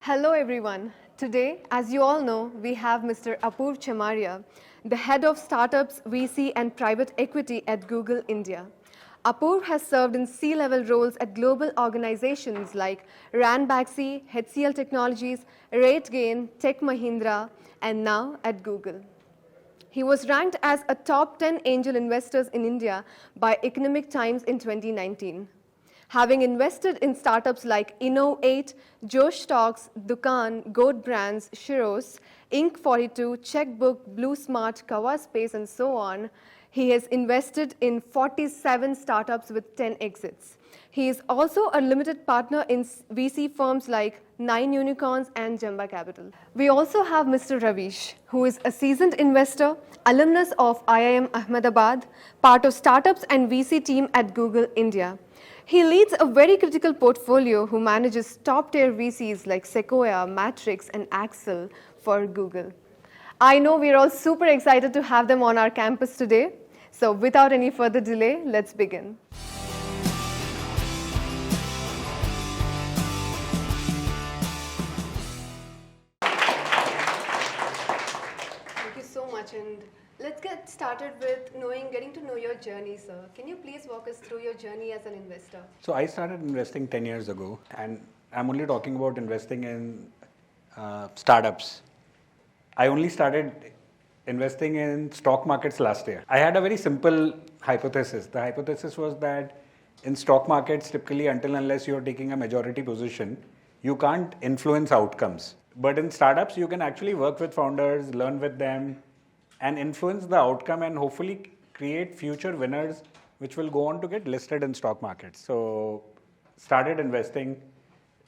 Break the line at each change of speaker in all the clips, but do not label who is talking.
Hello everyone. Today, as you all know, we have Mr. Apurva Chamaria, the head of startups, VC and private equity at Google India. Apurva has served in C-level roles at global organizations like Ranbaxy, HCL Technologies, RateGain, Tech Mahindra, and now at Google. He was ranked as a top 10 angel investors in India by Economic Times in 2019. Having invested in startups like Inno8, Josh Stocks, Dukan, Goat Brands, Shiros, Inc42, Checkbook, Blue Smart, Kawa Space, and so on, he has invested in 47 startups with 10 exits. He is also a limited partner in VC firms like 9 Unicorns and Jamba Capital. We also have Mr. Ravish, who is a seasoned investor, alumnus of IIM Ahmedabad, part of startups and VC team at Google India. He leads a very critical portfolio who manages top-tier VCs like Sequoia, Matrix, and Axel for Google. I know we're all super excited to have them on our campus today. So without any further delay, let's begin. Thank you so much. And let's get started with getting to know your journey, sir. Can you please walk us through your journey as an investor?
So I started investing 10 years ago, and I'm only talking about investing in startups. I only started investing in stock markets last year. I had a very simple hypothesis. The hypothesis was that in stock markets, typically until unless you're taking a majority position, you can't influence outcomes. But in startups, you can actually work with founders, learn with them, and influence the outcome and hopefully create future winners which will go on to get listed in stock markets. So started investing.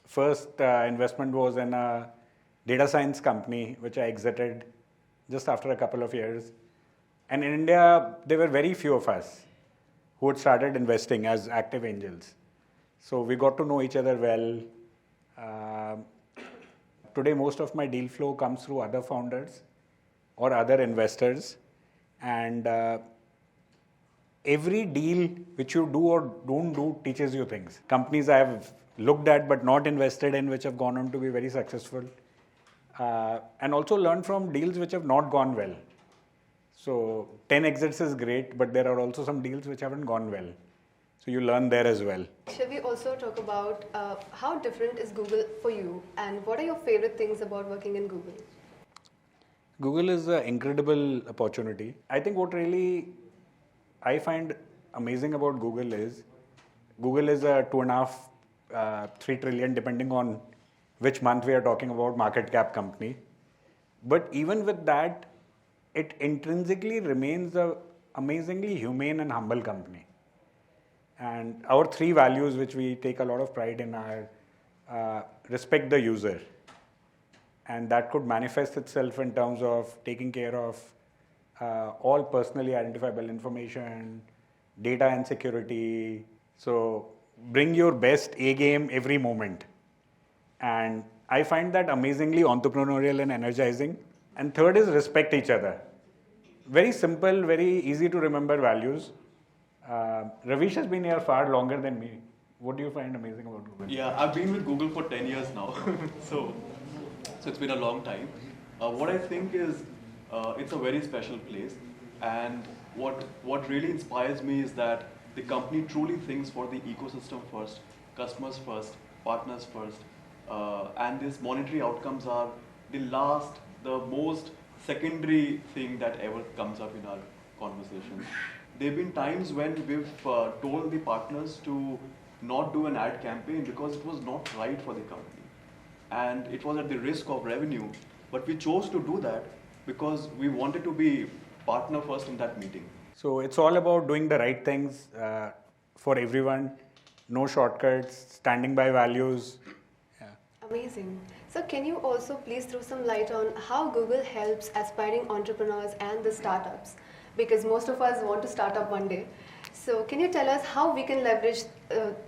First investment was in a data science company which I exited just after a couple of years. And in India, there were very few of us who had started investing as active angels. So we got to know each other well. Today, most of my deal flow comes through other founders or other investors, and every deal which you do or don't do teaches you things. Companies I have looked at but not invested in which have gone on to be very successful, and also learned from deals which have not gone well. So 10 exits is great, but there are also some deals which haven't gone well. So you learn there as well.
Shall we also talk about how different is Google for you, and what are your favorite things about working in Google?
Google is an incredible opportunity. I think what really I find amazing about Google is a 2.5, 3 trillion, depending on which month we are talking about, market cap company. But even with that, it intrinsically remains an amazingly humane and humble company. And our 3 values, which we take a lot of pride in, are respect the user. And that could manifest itself in terms of taking care of all personally identifiable information, data and security. So bring your best A game every moment. And I find that amazingly entrepreneurial and energizing. And third is respect each other. Very simple, very easy to remember values. Ravish has been here far longer than me. What do you find amazing about Google?
Yeah, I've been with Google for 10 years now. So it's been a long time. What I think is it's a very special place, and what really inspires me is that the company truly thinks for the ecosystem first, customers first, partners first, and these monetary outcomes are the most secondary thing that ever comes up in our conversations. There have been times when we've told the partners to not do an ad campaign because it was not right for the company. And it was at the risk of revenue, but we chose to do that because we wanted to be partner first in that meeting.
So it's all about doing the right things for everyone, no shortcuts, standing by values. Yeah.
Amazing. So can you also please throw some light on how Google helps aspiring entrepreneurs and the startups? Because most of us want to start up one day. So can you tell us how we can leverage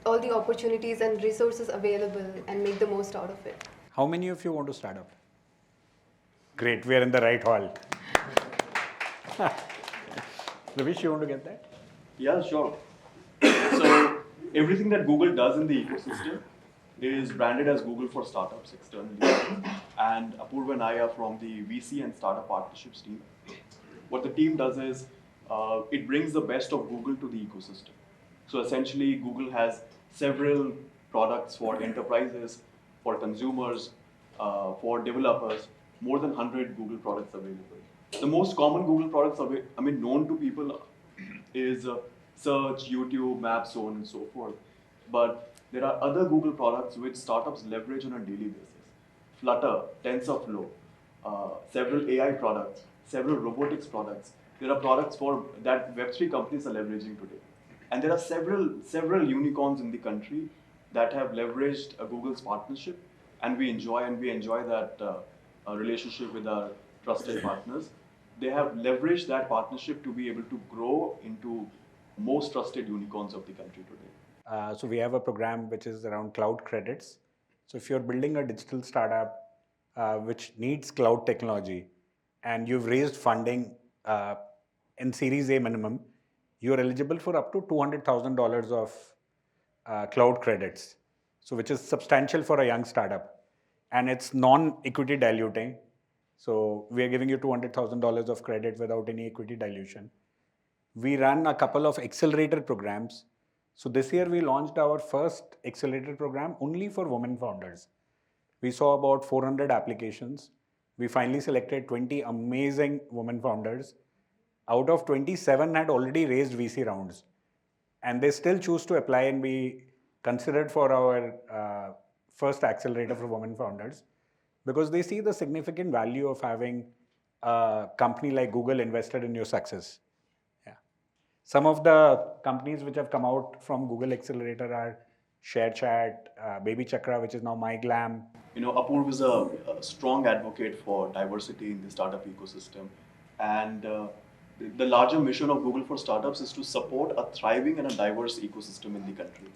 all the opportunities and resources available and make the most out of it?
How many of you want to start up? Great, we are in the right hall. Ravish, you want to get that?
Yeah, sure. So everything that Google does in the ecosystem is branded as Google for Startups externally. And Apurva and I are from the VC and Startup Partnerships team. What the team does is it brings the best of Google to the ecosystem. So essentially, Google has several products for enterprises, for consumers, for developers, more than 100 Google products available. The most common Google products, known to people is search, YouTube, Maps, so on and so forth. But there are other Google products which startups leverage on a daily basis. Flutter, TensorFlow, several AI products, several robotics products. There are products for that Web3 companies are leveraging today. And there are several unicorns in the country that have leveraged Google's partnership, and we enjoy that relationship with our trusted partners. They have leveraged that partnership to be able to grow into most trusted unicorns of the country today.
So we have a program which is around cloud credits. So if you're building a digital startup which needs cloud technology and you've raised funding in Series A minimum, you're eligible for up to $200,000 of cloud credits. So which is substantial for a young startup. And it's non-equity diluting. So we are giving you $200,000 of credit without any equity dilution. We run a couple of accelerator programs. So this year we launched our first accelerator program only for women founders. We saw about 400 applications. We finally selected 20 amazing women founders. Out of 27 had already raised VC rounds. And they still choose to apply and be considered for our first accelerator for women founders because they see the significant value of having a company like Google invested in your success. Some of the companies which have come out from Google Accelerator are ShareChat, Baby Chakra, which is now MyGlam.
Apurva is a strong advocate for diversity in the startup ecosystem. And the larger mission of Google for Startups is to support a thriving and a diverse ecosystem in the country.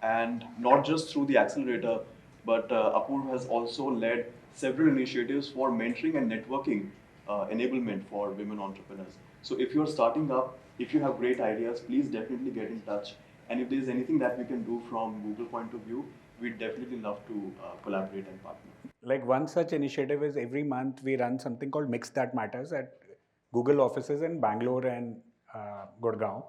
And not just through the accelerator, but Apurva has also led several initiatives for mentoring and networking enablement for women entrepreneurs. So if you're starting up, if you have great ideas, please definitely get in touch. And if there's anything that we can do from Google point of view, we'd definitely love to collaborate and partner.
Like one such initiative is every month we run something called Mix That Matters at Google offices in Bangalore and Gurgaon,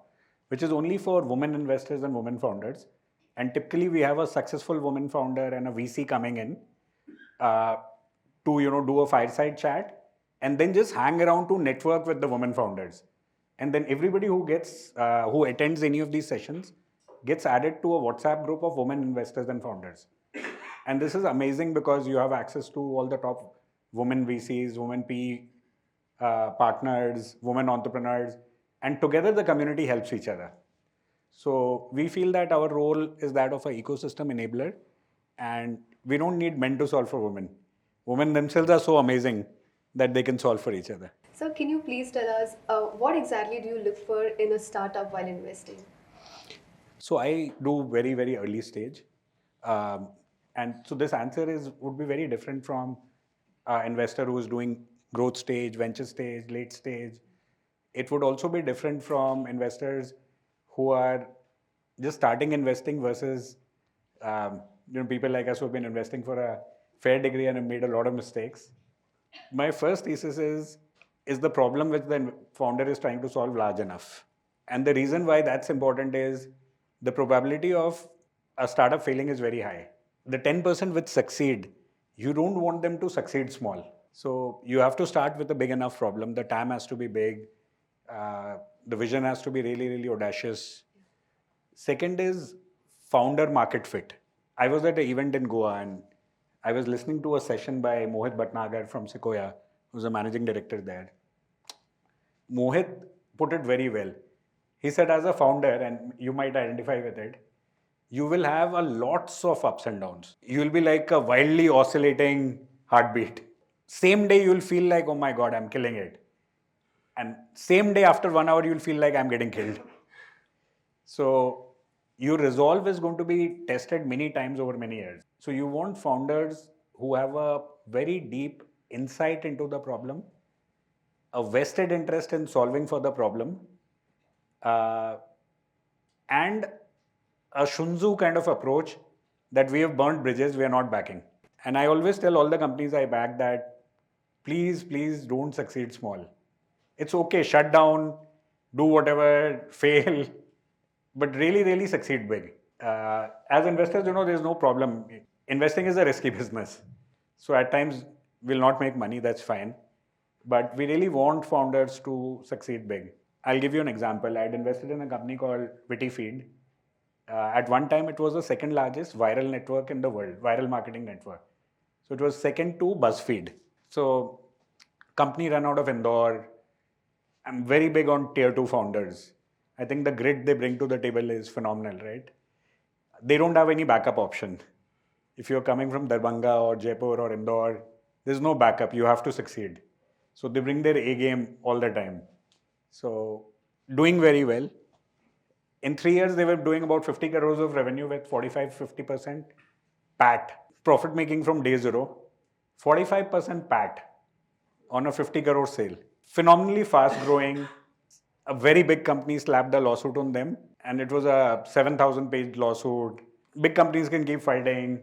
which is only for women investors and women founders. And typically we have a successful woman founder and a VC coming in to do a fireside chat and then just hang around to network with the women founders. And then everybody who attends any of these sessions gets added to a WhatsApp group of women investors and founders. And this is amazing because you have access to all the top women VCs, women PE partners, women entrepreneurs, and together the community helps each other. So we feel that our role is that of an ecosystem enabler, and we don't need men to solve for women. Women themselves are so amazing that they can solve for each other.
So can you please tell us what exactly do you look for in a startup while investing?
So I do very, very early stage. And so this answer would be very different from an investor who is doing growth stage, venture stage, late stage. It would also be different from investors who are just starting investing versus people like us who have been investing for a fair degree and have made a lot of mistakes. My first thesis is the problem which the founder is trying to solve large enough? And the reason why that's important is the probability of a startup failing is very high. The 10% which succeed, you don't want them to succeed small. So you have to start with a big enough problem. The TAM has to be big. The vision has to be really, really audacious. Second is founder market fit. I was at an event in Goa and I was listening to a session by Mohit Bhatnagar from Sequoia, who's a managing director there. Mohit put it very well. He said, as a founder, and you might identify with it, you will have a lots of ups and downs. You will be like a wildly oscillating heartbeat. Same day you'll feel like, oh my God, I'm killing it. And same day after 1 hour, you'll feel like I'm getting killed. So your resolve is going to be tested many times over many years. So you want founders who have a very deep insight into the problem, a vested interest in solving for the problem, and a Shunzu kind of approach that we have burnt bridges, we are not backing. And I always tell all the companies I back that please, please don't succeed small. It's okay, shut down, do whatever, fail, but really, really succeed big. As investors, there's no problem. Investing is a risky business. So at times, we'll not make money, that's fine. But we really want founders to succeed big. I'll give you an example. I'd invested in a company called Feed. At one time, it was the second largest viral network in the world, viral marketing network. So it was second to BuzzFeed. So company run out of Indore. I'm very big on tier 2 founders. I think the grit they bring to the table is phenomenal, right? They don't have any backup option. If you're coming from Darbhanga or Jaipur or Indore, there's no backup. You have to succeed. So they bring their A game all the time. So doing very well. In 3 years, they were doing about 50 crores of revenue with 45-50% PAT. Profit making from day zero. 45% PAT on a 50 crore sale. Phenomenally fast growing. A very big company slapped a lawsuit on them. And it was a 7,000 page lawsuit. Big companies can keep fighting,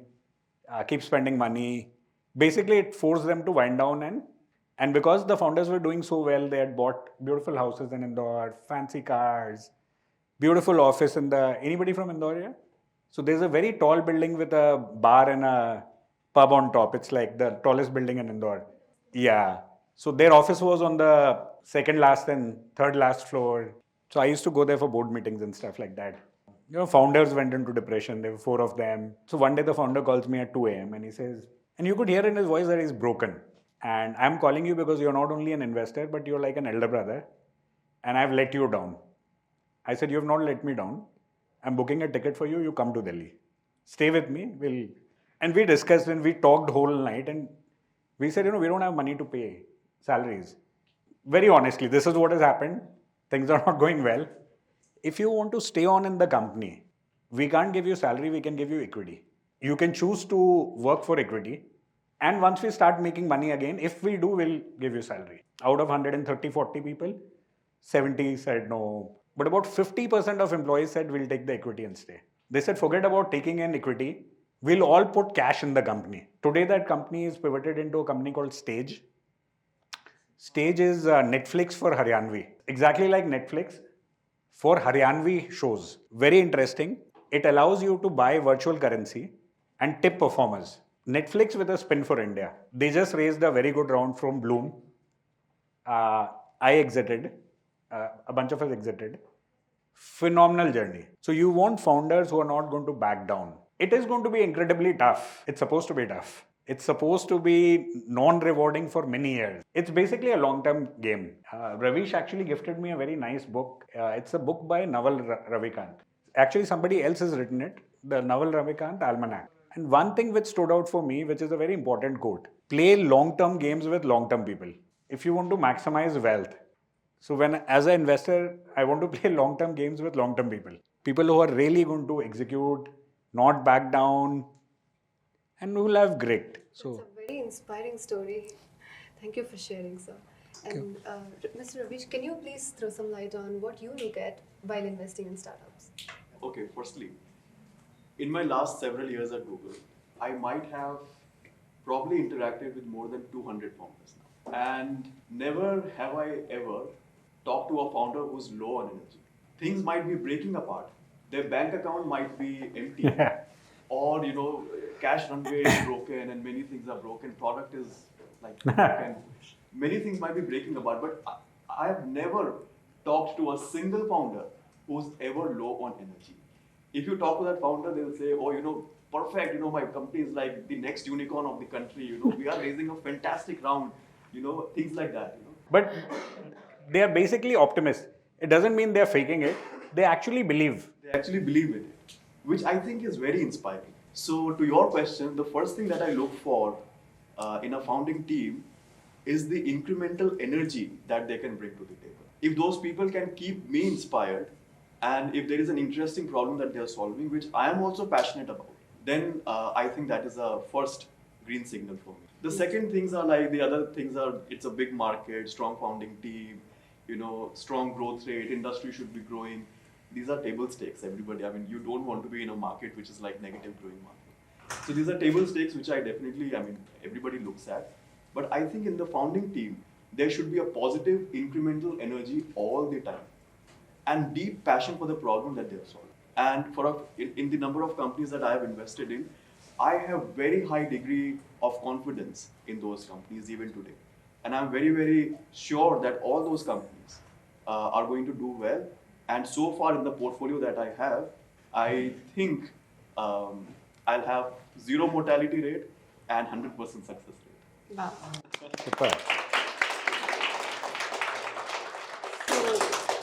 keep spending money. Basically, it forced them to wind down. And because the founders were doing so well, they had bought beautiful houses in Indore, fancy cars, beautiful office in anybody from Indore here? So there's a very tall building with a bar and a pub on top. It's like the tallest building in Indore. Yeah. So their office was on the second last and third last floor. So I used to go there for board meetings and stuff like that. Founders went into depression. There were 4 of them. So one day the founder calls me at 2 a.m. and he says, and you could hear in his voice that he's broken. And I'm calling you because you're not only an investor, but you're like an elder brother. And I've let you down. I said, you have not let me down. I'm booking a ticket for you. You come to Delhi. Stay with me. And we discussed and we talked whole night. And we said, we don't have money to pay salaries. Very honestly, this is what has happened. Things are not going well. If you want to stay on in the company, we can't give you salary. We can give you equity. You can choose to work for equity. And once we start making money again, if we do, we'll give you salary. Out of 130, 40 people, 70 said no. But about 50% of employees said we'll take the equity and stay. They said forget about taking in equity. We'll all put cash in the company. Today that company is pivoted into a company called Stage. Stage is Netflix for Haryanvi. Exactly like Netflix for Haryanvi shows. Very interesting. It allows you to buy virtual currency and tip performers. Netflix with a spin for India. They just raised a very good round from Bloom. I exited. A bunch of us exited. Phenomenal journey. So you want founders who are not going to back down. It is going to be incredibly tough. It's supposed to be tough. It's supposed to be non-rewarding for many years. It's basically a long-term game. Ravish actually gifted me a very nice book. It's a book by Naval Ravikant. Actually, somebody else has written it. The Naval Ravikant Almanac. And one thing which stood out for me, which is a very important quote, play long-term games with long-term people. If you want to maximize wealth. So as an investor, I want to play long-term games with long-term people. People who are really going to execute, not back down, and who will have grit. So
it's a very inspiring story. Thank you for sharing, sir. And Mr. Ravish, can you please throw some light on what you look at while investing in startups?
Okay, firstly, in my last several years at Google, I might have probably interacted with more than 200 founders now. And never have I ever talked to a founder who's low on energy. Things might be breaking apart. Their bank account might be empty. Or, cash runway is broken and many things are broken. Product is broken. Many things might be breaking apart. But I have never talked to a single founder who's ever low on energy. If you talk to that founder, they'll say, perfect, my company is like the next unicorn of the country, we are raising a fantastic round, things like that.
But they are basically optimists. It doesn't mean they're faking it. They actually believe.
They actually believe in it, which I think is very inspiring. So to your question, the first thing that I look for in a founding team is the incremental energy that they can bring to the table. If those people can keep me inspired, and if there is an interesting problem that they are solving, which I am also passionate about, then I think that is a first green signal for me. The second things are the other things are, it's a big market, strong founding team, strong growth rate, industry should be growing. These are table stakes, everybody. I mean, you don't want to be in a market which is like negative growing market. So these are table stakes, which everybody looks at. But I think in the founding team, there should be a positive, incremental energy all the time and deep passion for the problem that they're solving. And in the number of companies that I have invested in, I have very high degree of confidence in those companies even today. And I'm very, very sure that all those companies are going to do well. And so far in the portfolio that I have, I think I'll have 0 mortality rate and 100% success rate.
Wow.
Super.
So,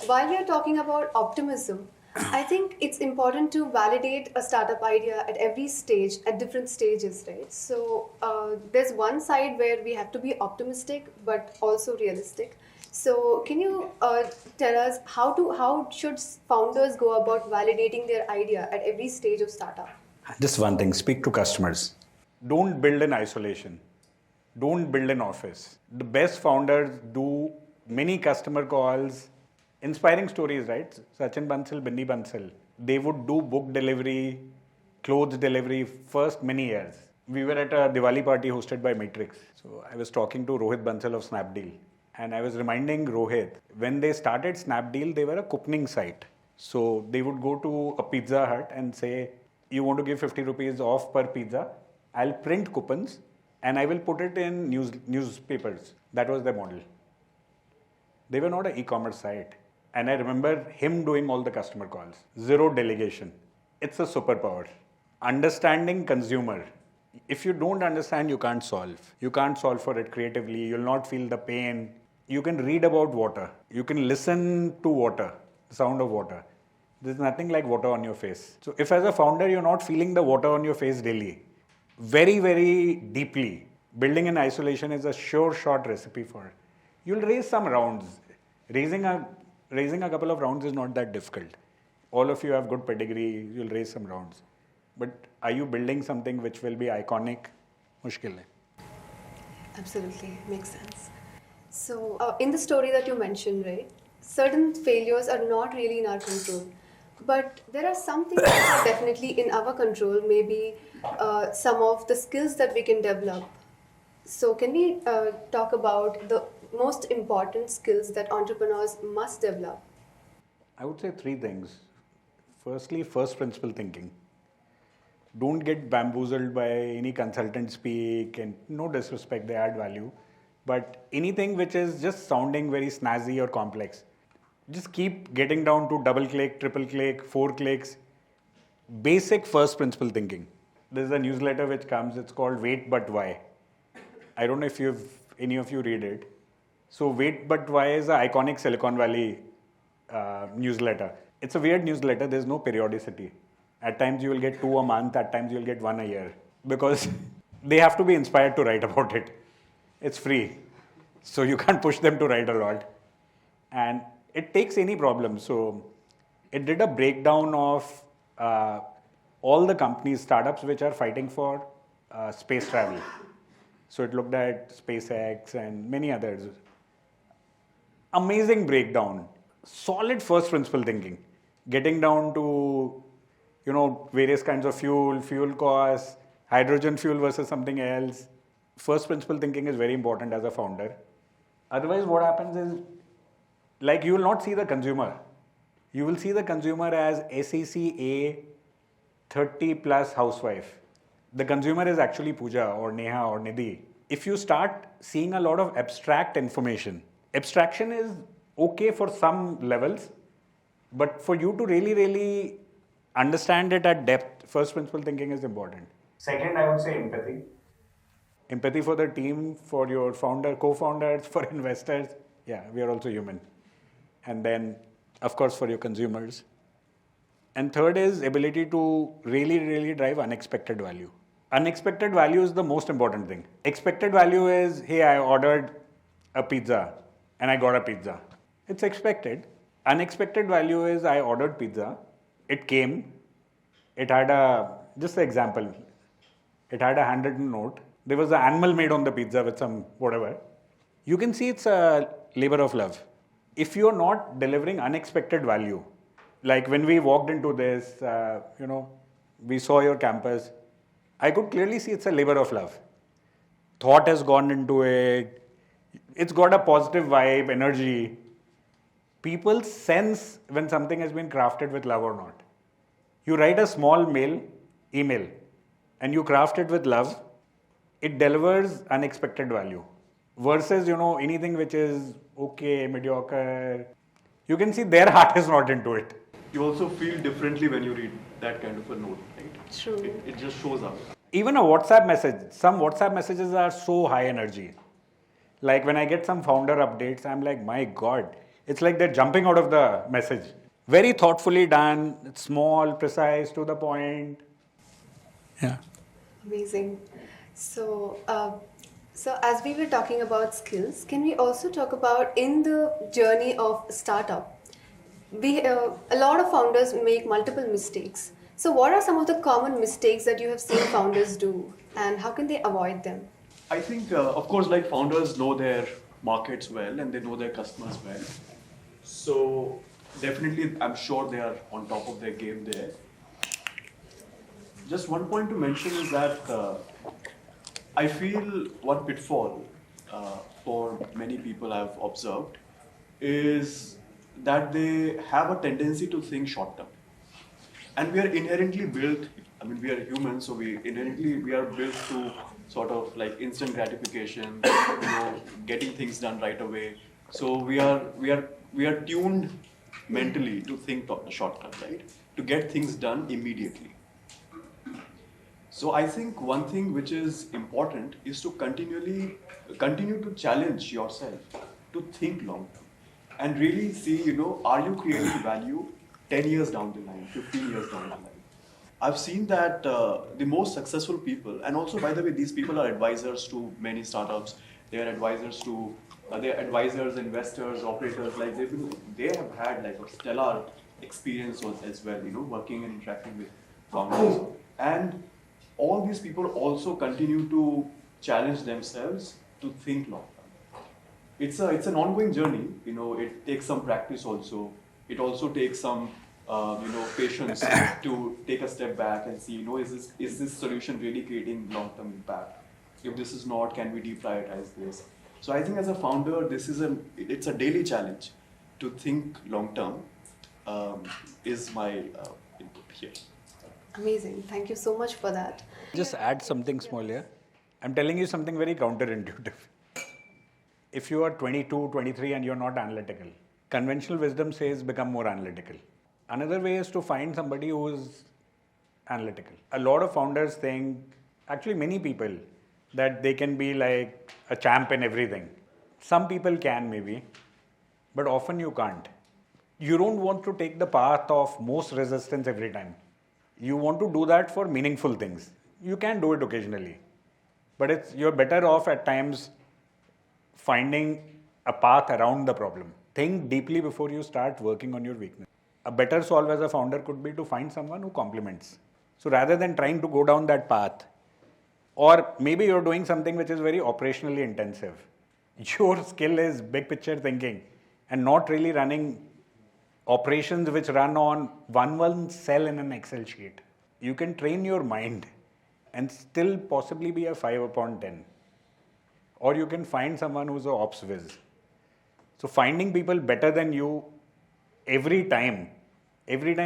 while we are talking about optimism, I think it's important to validate a startup idea at every stage, at different stages, right? So, there's one side where we have to be optimistic, but also realistic. So, can you tell us how should founders go about validating their idea at every stage of startup?
Just one thing, speak to customers. Don't build in isolation. Don't build an office. The best founders do many customer calls, inspiring stories, right? Sachin Bansal, Bindi Bansal. They would do book delivery, clothes delivery first many years. We were at a Diwali party hosted by Matrix. So I was talking to Rohit Bansal of Snapdeal. And I was reminding Rohit, when they started Snapdeal, they were a couponing site. So they would go to a Pizza Hut and say, you want to give 50 rupees off per pizza? I'll print coupons and I will put it in newspapers. That was their model. They were not an e-commerce site. And I remember him doing all the customer calls. 0 delegation. It's a superpower. Understanding consumer. If you don't understand, you can't solve. You can't solve for it creatively. You'll not feel the pain. You can read about water. You can listen to water, the sound of water. There's nothing like water on your face. So if as a founder, you're not feeling the water on your face daily, very, very deeply, building in isolation is a sure shot recipe for it. You'll raise some rounds. Raising a couple of rounds is not that difficult. All of you have good pedigree, you'll raise some rounds. But are you building something which will be iconic? Mushkil hai.
Absolutely, makes sense. So, in the story that you mentioned, right, certain failures are not really in our control. But there are some things that are definitely in our control, maybe some of the skills that we can develop. So, can we talk about the most important skills that entrepreneurs must develop?
I would say 3 things. Firstly, first principle thinking. Don't get bamboozled by any consultant speak, and no disrespect, they add value. But anything which is just sounding very snazzy or complex, just keep getting down to double click, triple click, 4 clicks. Basic first principle thinking. There's a newsletter which comes, it's called Wait But Why. I don't know if any of you read it. So Wait But Why is an iconic Silicon Valley newsletter. It's a weird newsletter, there's no periodicity. At times you will get 2 a month, at times you will get 1 a year. Because they have to be inspired to write about it. It's free. So you can't push them to write a lot. And it takes any problem. So it did a breakdown of all the companies, startups which are fighting for space travel. So it looked at SpaceX and many others. Amazing breakdown. Solid first principle thinking. Getting down to, various kinds of fuel costs, hydrogen fuel versus something else. First principle thinking is very important as a founder. Otherwise, what happens is, you will not see the consumer. You will see the consumer as SECA 30 plus housewife. The consumer is actually Pooja or Neha or Nidhi. If you start seeing a lot of abstract information, abstraction is okay for some levels, but for you to really, really understand it at depth, first principle thinking is important. Second, I would say empathy. Empathy for the team, for your founder, co-founders, for investors. Yeah, we are also human. And then, of course, for your consumers. And third is ability to really, really drive unexpected value. Unexpected value is the most important thing. Expected value is, hey, I ordered a pizza and I got a pizza. It's expected. Unexpected value is I ordered pizza, it came, it had just an example, it had a handwritten note. There was an animal made on the pizza with some whatever. You can see it's a labor of love. If you're not delivering unexpected value, like when we walked into this, we saw your campus, I could clearly see it's a labor of love. Thought has gone into it. It's got a positive vibe, energy. People sense when something has been crafted with love or not. You write a small email, and you craft it with love, it delivers unexpected value. Versus, anything which is okay, mediocre, you can see their heart is not into it.
You also feel differently when you read that kind of a note, right?
True.
It just shows up.
Even a WhatsApp message, some WhatsApp messages are so high energy. Like when I get some founder updates, I'm like, my God, it's like they're jumping out of the message. Very thoughtfully done, it's small, precise, to the point. Yeah.
Amazing. So, so as we were talking about skills, can we also talk about in the journey of startup? A lot of founders make multiple mistakes. So, what are some of the common mistakes that you have seen founders do, and how can they avoid them?
I think, of course, like founders know their markets well and they know their customers well. So definitely, I'm sure they are on top of their game there. Just one point to mention is that I feel one pitfall for many people I've observed is that they have a tendency to think short term. And we are inherently built, we are humans, so we are built to sort of like instant gratification, getting things done right away. So we are tuned mentally to think short term, right? To get things done immediately. So I think one thing which is important is to continue to challenge yourself to think long term and really see, are you creating value 10 years down the line, 15 years down the line? I've seen that the most successful people, and also by the way, these people are advisors to many startups. They are advisors to investors, operators. Like they have had like a stellar experience as well, working and interacting with founders. And all these people also continue to challenge themselves to think long term. It's an ongoing journey. It takes some practice also. It also takes some patience to take a step back and see, is this solution really creating long-term impact? If this is not, can we deprioritize this? So I think as a founder, it's a daily challenge to think long-term. Is my input here.
Amazing. Thank you so much for that.
Just add something small here. I'm telling you something very counterintuitive. If you are 22, 23 and you're not analytical, conventional wisdom says become more analytical. Another way is to find somebody who is analytical. A lot of founders think, actually many people, that they can be like a champ in everything. Some people can maybe, but often you can't. You don't want to take the path of most resistance every time. You want to do that for meaningful things. You can do it occasionally, but you're better off at times finding a path around the problem. Think deeply before you start working on your weakness. A better solve as a founder could be to find someone who complements. So rather than trying to go down that path, or maybe you're doing something which is very operationally intensive. Your skill is big picture thinking and not really running operations which run on one cell in an Excel sheet. You can train your mind and still possibly be a 5 upon 10. Or you can find someone who's an ops whiz. So finding people better than you every time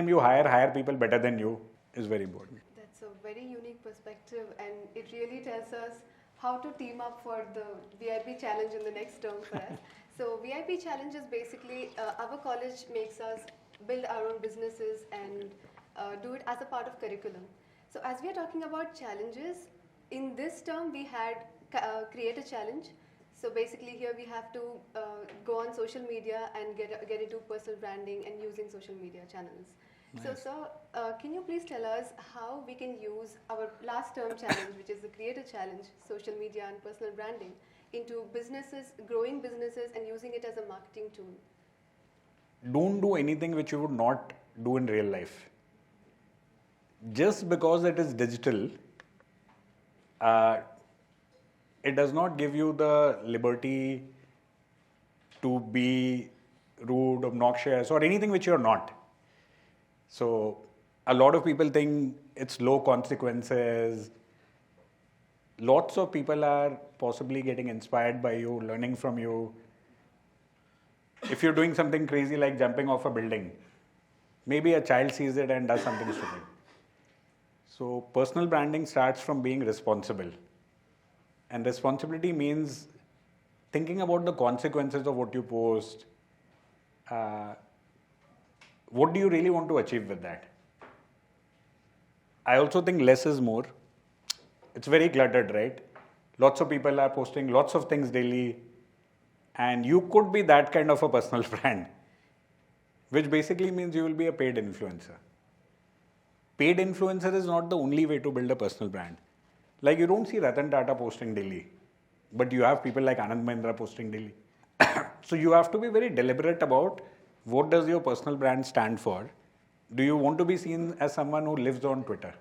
you hire people better than you is very important.
That's a very unique perspective, and it really tells us how to team up for the VIP challenge in the next term for us. So VIP challenge is basically our college makes us build our own businesses and do it as a part of curriculum. So as we are talking about challenges, in this term we had create a challenge. So basically here we have to go on social media and get into personal branding and using social media channels. Nice. So can you please tell us how we can use our last term challenge, which is the creator challenge, social media and personal branding, into businesses, growing businesses and using it as a marketing tool?
Don't do anything which you would not do in real life. Just because it is digital, it does not give you the liberty to be rude, obnoxious, or anything which you're not. So a lot of people think it's low consequences, lots of people are possibly getting inspired by you, learning from you. If you're doing something crazy like jumping off a building, maybe a child sees it and does something stupid. So personal branding starts from being responsible. And responsibility means thinking about the consequences of what you post. What do you really want to achieve with that? I also think less is more. It's very cluttered, right? Lots of people are posting lots of things daily, and you could be that kind of a personal brand, which basically means you will be a paid influencer. Paid influencer is not the only way to build a personal brand. Like you don't see Ratan Tata posting daily, but you have people like Anand Mahindra posting daily. So you have to be very deliberate about what does your personal brand stand for. Do you want to be seen as someone who lives on Twitter?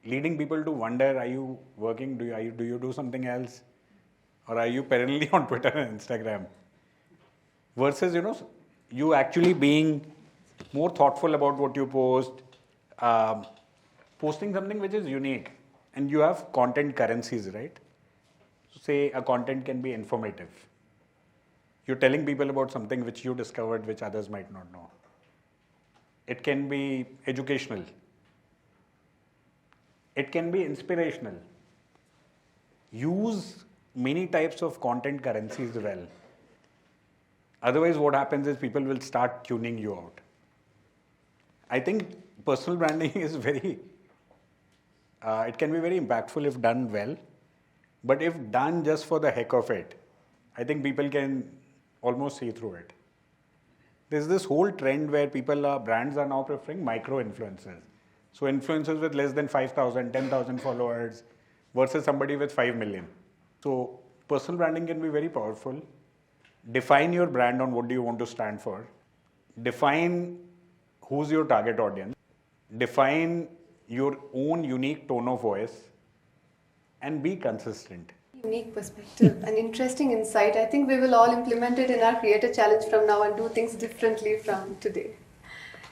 Leading people to wonder, are you working? Do you do something else? Or are you perennially on Twitter and Instagram? Versus, you actually being more thoughtful about what you post, posting something which is unique. And you have content currencies, right? Say a content can be informative. You're telling people about something which you discovered which others might not know. It can be educational. It can be inspirational. Use many types of content currencies well. Otherwise, what happens is people will start tuning you out. I think personal branding is it can be very impactful if done well. But if done just for the heck of it, I think people can almost see through it. There's this whole trend where brands are now preferring micro-influencers. So influencers with less than 5,000, 10,000 followers versus somebody with 5 million. So personal branding can be very powerful. Define your brand on what do you want to stand for. Define who's your target audience. Define your own unique tone of voice and be consistent.
Unique perspective, an interesting insight. I think we will all implement it in our creator challenge from now and do things differently from today.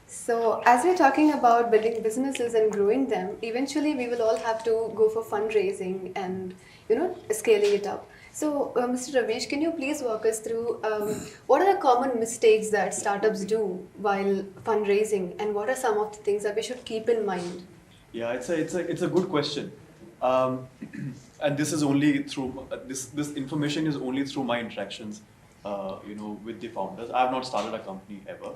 So as we're talking about building businesses and growing them, eventually we will all have to go for fundraising and scaling it up. So Mr. Ravish, can you please walk us through what are the common mistakes that startups do while fundraising, and what are some of the things that we should keep in mind?
Yeah, it's a good question. And this is only through this information is only through my interactions, with the founders. I have not started a company ever,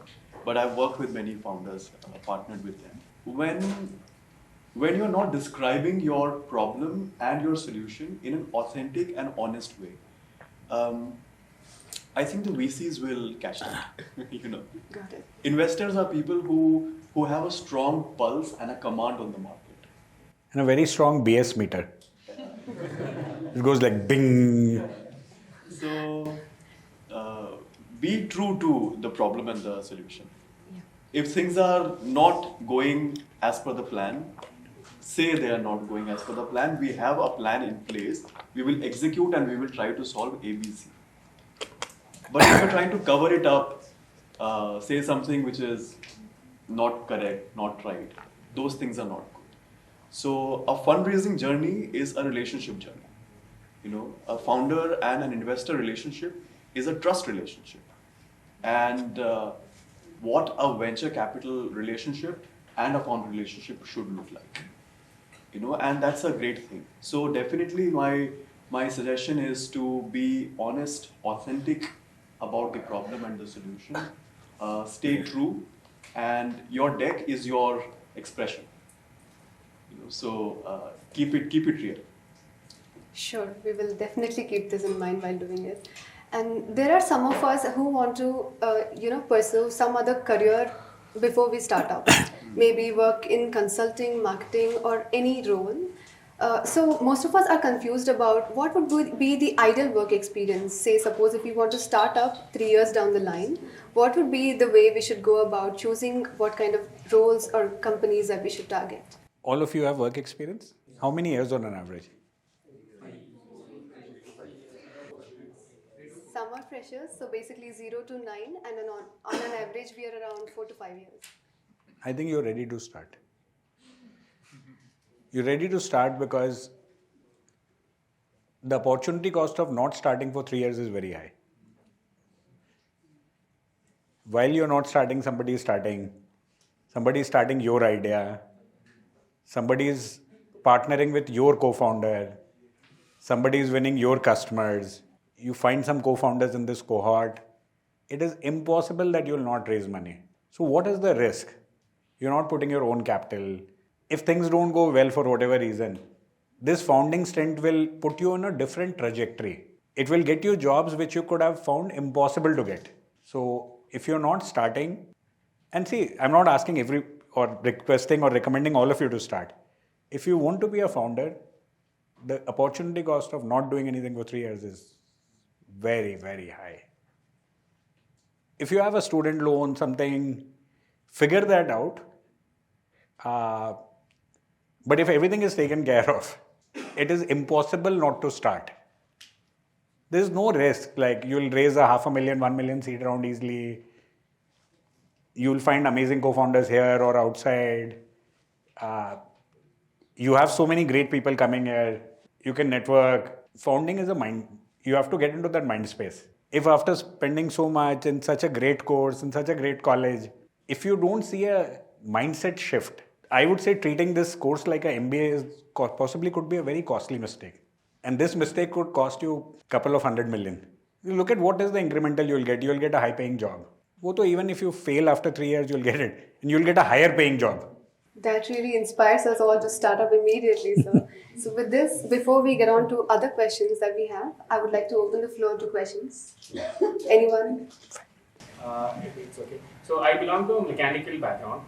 but I've worked with many founders, partnered with them. When you're not describing your problem and your solution in an authentic and honest way, I think the VCs will catch that.
Got it.
Investors are people who have a strong pulse and a command on the market.
And a very strong BS meter. It goes like bing.
So, be true to the problem and the solution.
Yeah.
If things are not going as per the plan, say they are not going as per the plan, we have a plan in place, we will execute and we will try to solve ABC. But if you're trying to cover it up, say something which is not correct, not right, those things are not good. So a fundraising journey is a relationship journey. A founder and an investor relationship is a trust relationship. And what a venture capital relationship and a founder relationship should look like. And that's a great thing. So definitely my suggestion is to be honest, authentic about the problem and the solution. Stay true, and your deck is your expression. So keep it real.
Sure, we will definitely keep this in mind while doing it. And there are some of us who want to, pursue some other career before we start out. Maybe work in consulting, marketing, or any role. So most of us are confused about what would be the ideal work experience. Say, suppose if we want to start up 3 years down the line, what would be the way we should go about choosing what kind of roles or companies that we should target?
All of you have work experience? How many years on an average?
Some are freshers, so basically 0 to 9, and then on an average we are around 4 to 5 years.
I think you're ready to start. You're ready to start because the opportunity cost of not starting for 3 years is very high. While you're not starting, somebody is starting your idea, somebody is partnering with your co-founder, somebody is winning your customers, you find some co-founders in this cohort. It is impossible that you'll not raise money. So what is the risk? You're not putting your own capital. If things don't go well for whatever reason, this founding stint will put you on a different trajectory. It will get you jobs which you could have found impossible to get. So if you're not starting, and see, I'm not asking or requesting or recommending all of you to start. If you want to be a founder, the opportunity cost of not doing anything for 3 years is very, very high. If you have a student loan, something, figure that out. But if everything is taken care of, it is impossible not to start. There is no risk, like you'll raise a 500,000, 1 million seed round easily. You'll find amazing co-founders here or outside. You have so many great people coming here. You can network. Founding is a mind. You have to get into that mind space. If after spending so much in such a great course, in such a great college, if you don't see a mindset shift, I would say treating this course like an MBA is possibly could be a very costly mistake. And this mistake could cost you a couple of 100 million. You look at what is the incremental you'll get. You'll get a high paying job. Even if you fail after 3 years, you'll get it. And you'll get a higher paying job.
That really inspires us all to start up immediately, sir. So with this, before we get on to other questions that we have, I would like to open the floor to questions. Anyone?
It's okay. So I belong to a mechanical background,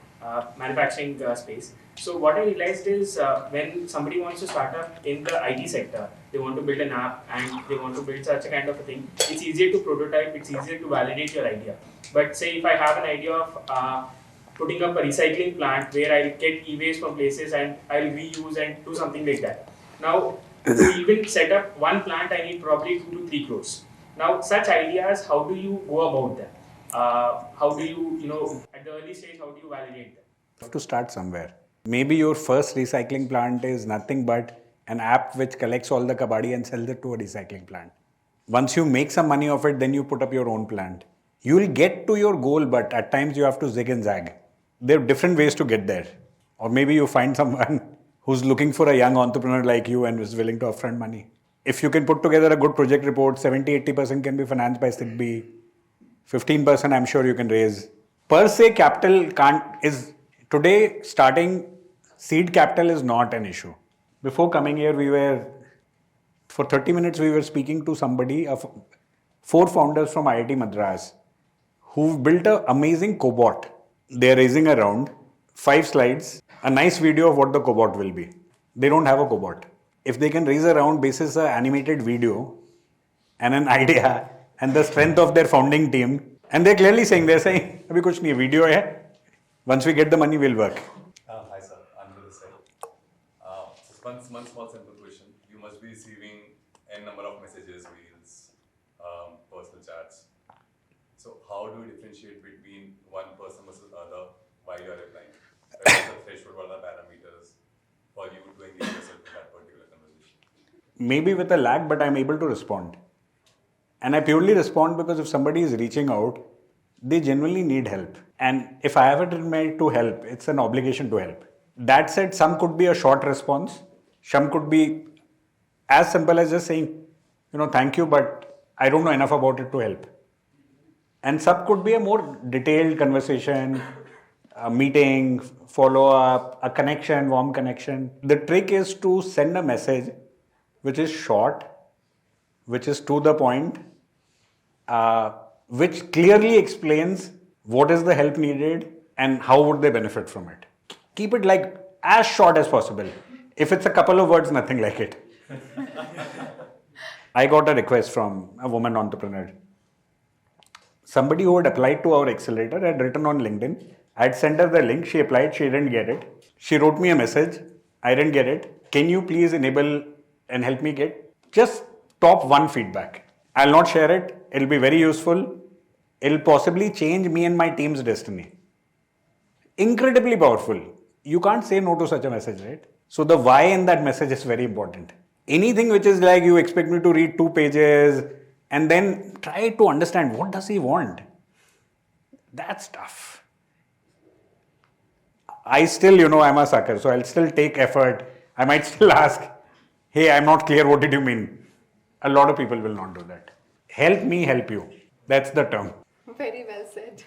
manufacturing space. So what I realized is when somebody wants to start up in the IT sector, they want to build an app and they want to build such a kind of a thing. It's easier to prototype, it's easier to validate your idea. But say if I have an idea of putting up a recycling plant where I'll get e-waste from places and I'll reuse and do something like that. Now, to even set up one plant, I need probably 2 to 3 crores. Now, such ideas, how do you go about them? How do you, at the early stage, how do you validate them?
You have to start somewhere. Maybe your first recycling plant is nothing but an app which collects all the kabadi and sells it to a recycling plant. Once you make some money of it, then you put up your own plant. You will get to your goal, but at times you have to zig and zag. There are different ways to get there. Or maybe you find someone who's looking for a young entrepreneur like you and is willing to upfront money. If you can put together a good project report, 70-80% can be financed by SIGB. 15% I'm sure you can raise. Per se, capital today starting seed capital is not an issue. Before coming here, for 30 minutes we were speaking to somebody, 4 founders from IIT Madras who've built an amazing cobot. They're raising a round, 5 slides, a nice video of what the cobot will be. They don't have a cobot. If they can raise a round basis an animated video and an idea and the strength of their founding team, and they're clearly saying, abhi kuch nahi, video hai. Once we get the money, we'll work.
Hi sir, I'm to this side. One small simple question. You must be receiving n number of messages, reels, personal chats. So how do you differentiate between one person versus the other while you are replying? What is the threshold, what are the parameters for you to engage yourself in that particular conversation?
Maybe with a lag, but I'm able to respond. And I purely respond because if somebody is reaching out, they genuinely need help. And if I have it in mind to help, it's an obligation to help. That said, some could be a short response. Some could be as simple as just saying, thank you, but I don't know enough about it to help. And some could be a more detailed conversation, a meeting, follow-up, a connection, warm connection. The trick is to send a message which is short, which is to the point, which clearly explains what is the help needed and how would they benefit from it. Keep it like as short as possible. If it's a couple of words, nothing like it. I got a request from a woman entrepreneur. Somebody who had applied to our accelerator had written on LinkedIn. I had sent her the link. She applied. She didn't get it. She wrote me a message. I didn't get it. Can you please enable and help me get just top 1 feedback? I'll not share it. It'll be very useful. It'll possibly change me and my team's destiny. Incredibly powerful. You can't say no to such a message, right? So the why in that message is very important. Anything which is like you expect me to read 2 pages and then try to understand what does he want. That's tough. I still, I'm a sucker, so I'll still take effort. I might still ask, hey, I'm not clear, what did you mean? A lot of people will not do that. Help me help you. That's the term.
Very well said.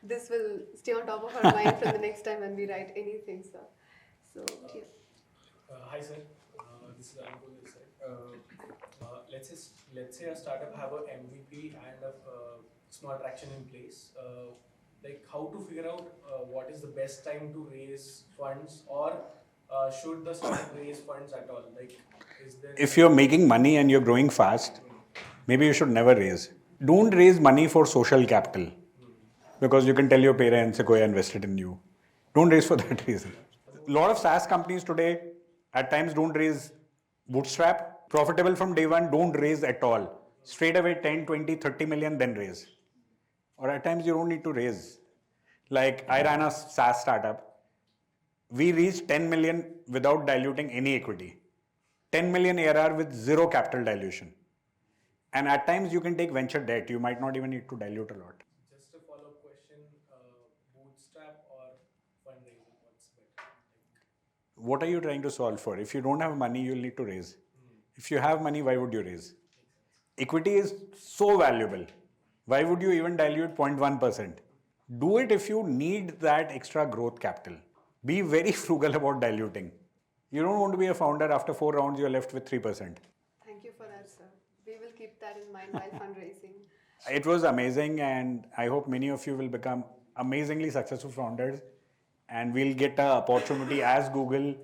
This will stay on top of our mind for the next time when we write anything, sir. So, yeah.
Hi sir, this is Ankur this side. Let's say a startup have a MVP and a small traction in place. Like how to figure out what is the best time to raise funds, or should the startup raise funds at all? Like, is there?
If you're making money and you're growing fast, maybe you should never raise. Don't raise money for social capital because you can tell your parents, Sequoia invested in you. Don't raise for that reason. A lot of SaaS companies today at times don't raise bootstrap. Profitable from day one, don't raise at all. Straight away 10, 20, 30 million, then raise. Or at times you don't need to raise. Like I ran a SaaS startup. We reached 10 million without diluting any equity. 10 million ARR with zero capital dilution. And at times you can take venture debt. You might not even need to dilute a lot.
Just a follow-up question, bootstrap or fundraising, what's better?
What are you trying to solve for? If you don't have money, you'll need to raise. If you have money, why would you raise? Equity is so valuable. Why would you even dilute 0.1%? Do it if you need that extra growth capital. Be very frugal about diluting. You don't want to be a founder, after 4 rounds, you're left with 3%.
Thank you for that, sir. We will keep that in mind while fundraising.
It was amazing, and I hope many of you will become amazingly successful founders, and we'll get an opportunity as Google,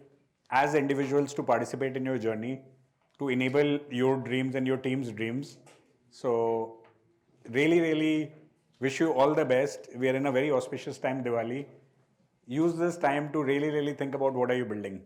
as individuals, to participate in your journey, to enable your dreams and your team's dreams. So really, really wish you all the best. We are in a very auspicious time, Diwali. Use this time to really, really think about what are you building.